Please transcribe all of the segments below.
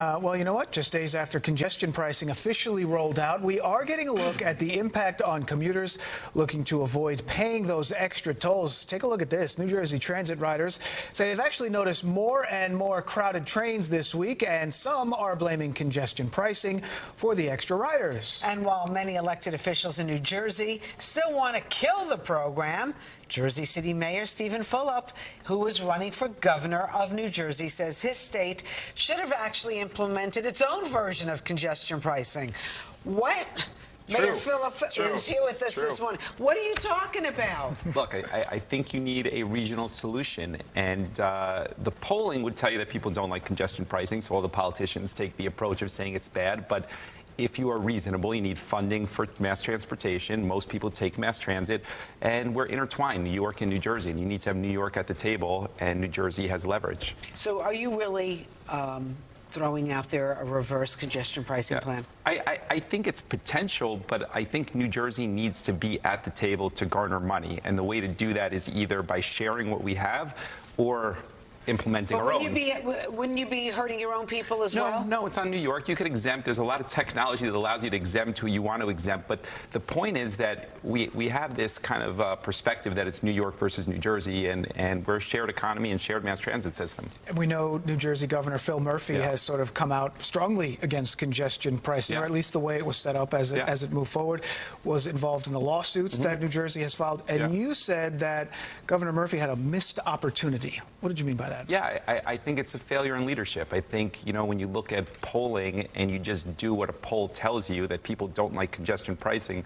Well, you know what? Just days after congestion pricing officially rolled out, we are getting a look at the impact on commuters looking to avoid paying those extra tolls. Take a look at this. New Jersey Transit riders say they've actually noticed more and more crowded trains this week, and some are blaming congestion pricing for the extra riders. And while many elected officials in New Jersey still want to kill the program, Jersey City Mayor Steven Fulop, who is running for governor of New Jersey, says his state should have actually implemented its own version of congestion pricing. What? True. Mayor Fulop is here with us this morning. What are you talking about? Look, I think you need a regional solution, and the polling would tell you that people don't like congestion pricing, so all the politicians take the approach of saying it's bad. But if you are reasonable, you need funding for mass transportation. Most people take mass transit, and we're intertwined, New York and New Jersey, and you need to have New York at the table, and New Jersey has leverage. So are you really throwing out there a reverse congestion pricing plan? I think it's potential, but I think New Jersey needs to be at the table to garner money, and the way to do that is either by sharing what we have or implementing our own. Wouldn't you be hurting your own people as well? No, it's on New York. You could exempt. There's a lot of technology that allows you to exempt who you want to exempt. But the point is that we have this kind of perspective that it's New York versus New Jersey, and we're a shared economy and shared mass transit system. And we know New Jersey Governor Phil Murphy has sort of come out strongly against congestion pricing, or at least the way it was set up as it moved forward, was involved in the lawsuits that New Jersey has filed. And you said that Governor Murphy had a missed opportunity. What did you mean by that? Yeah, I think it's a failure in leadership. I think, you know, when you look at polling and you just do what a poll tells you, that people don't like congestion pricing,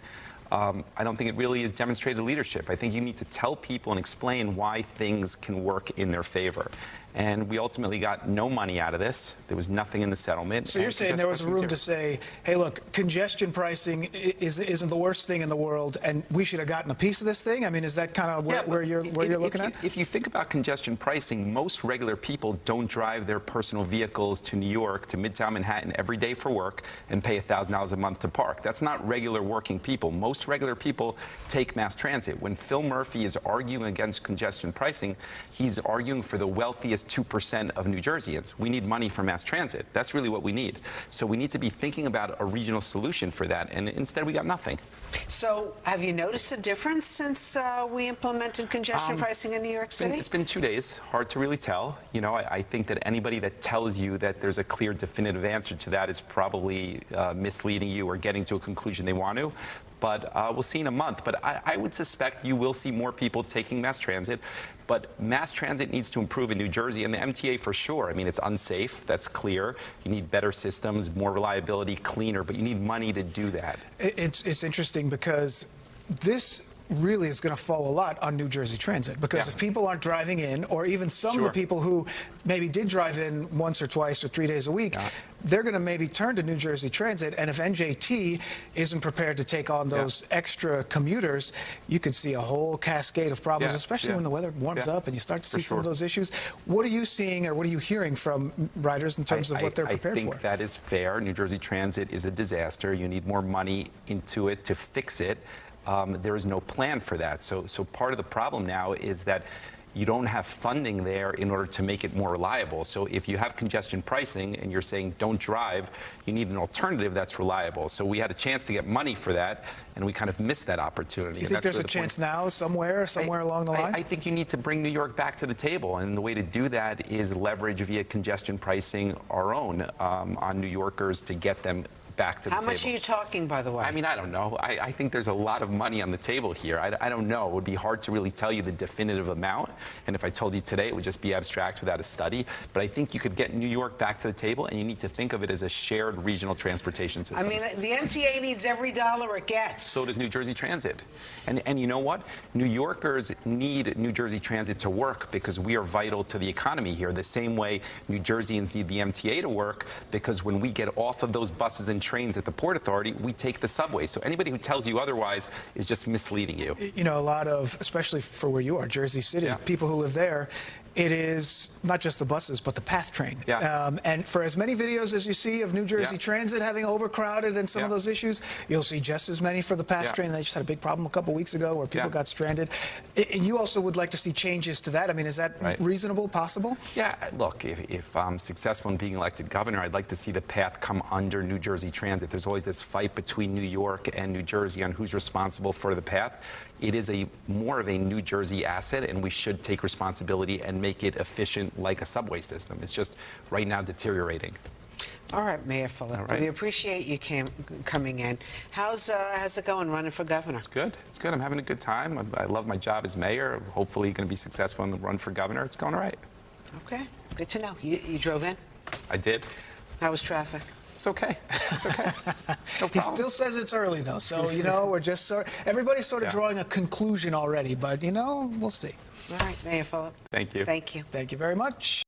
I don't think it really is demonstrated leadership. I think you need to tell people and explain why things can work in their favor. And we ultimately got no money out of this. There was nothing in the settlement. So you're saying there was room to say, hey, look, congestion pricing isn't the worst thing in the world, and we should have gotten a piece of this thing? I mean, is that kind of where you're looking at? If you think about congestion pricing, most regular people don't drive their personal vehicles to New York, to Midtown Manhattan every day for work and pay $1,000 a month to park. That's not regular working people. Most regular people take mass transit. When Phil Murphy is arguing against congestion pricing, he's arguing for the wealthiest 2% of New Jerseyans. We need money for mass transit. That's really what we need. So we need to be thinking about a regional solution for that, and instead we got nothing. So have you noticed a difference since we implemented congestion pricing in New York City? It's been 2 days. Hard to really tell. You know, I think that anybody that tells you that there's a clear, definitive answer to that is probably misleading you or getting to a conclusion they want to. But we'll see in a month. But I would suspect you will see more people taking mass transit. But mass transit needs to improve in New Jersey, and the MTA for sure. I mean, it's unsafe. That's clear. You need better systems, more reliability, cleaner, but you need money to do that. It's interesting because this really is going to fall a lot on New Jersey Transit, because if people aren't driving in, or even some of the people who maybe did drive in once or twice or 3 days a week, they're going to maybe turn to New Jersey Transit, and if NJT isn't prepared to take on those extra commuters, you could see a whole cascade of problems, especially when the weather warms up and you start to see some of those issues. What are you seeing, or what are you hearing from riders in terms of what they're prepared for? I think that is fair. New Jersey Transit is a disaster. You need more money into it to fix it. There is no plan for that. So part of the problem now is that you don't have funding there in order to make it more reliable. So if you have congestion pricing and you're saying don't drive, you need an alternative that's reliable. So we had a chance to get money for that, and we kind of missed that opportunity. You think there's a chance now somewhere along the line? I think you need to bring New York back to the table, and the way to do that is leverage via congestion pricing our own on New Yorkers to get them back to the table. How much are you talking, by the way? I mean, I don't know. I think there's a lot of money on the table here. I don't know. It would be hard to really tell you the definitive amount. And if I told you today, it would just be abstract without a study. But I think you could get New York back to the table, and you need to think of it as a shared regional transportation system. I mean, the MTA needs every dollar it gets. So does New Jersey Transit. And you know what? New Yorkers need New Jersey Transit to work because we are vital to the economy here, the same way New Jerseyans need the MTA to work, because when we get off of those buses and trains at the Port Authority, we take the subway. So anybody who tells you otherwise is just misleading you. You know, a lot of, especially for where you are, Jersey City, people who live there, it is not just the buses, but the PATH train. Yeah. And for as many videos as you see of New Jersey Transit having overcrowded and some of those issues, you'll see just as many for the PATH train. They just had a big problem a couple weeks ago where people got stranded. And you also would like to see changes to that. I mean, is that reasonable, possible? Yeah, look, if I'm successful in being elected governor, I'd like to see the PATH come under New Jersey Transit. There's always this fight between New York and New Jersey on who's responsible for the PATH. It is more of a New Jersey asset, and we should take responsibility and make it efficient like a subway system. It's just right now deteriorating. All right, Mayor Fulop. All right. We appreciate you coming in. How's it going running for governor? It's good. It's good. I'm having a good time. I love my job as mayor. Hopefully going to be successful in the run for governor. It's going all right. Okay, good to know. You drove in? I did. How was traffic? It's okay. It's okay. No He problem. still says it's early, though. So, we're just everybody's sort of drawing a conclusion already. But, we'll see. All right, Mayor Fulop. Thank you. Thank you. Thank you very much.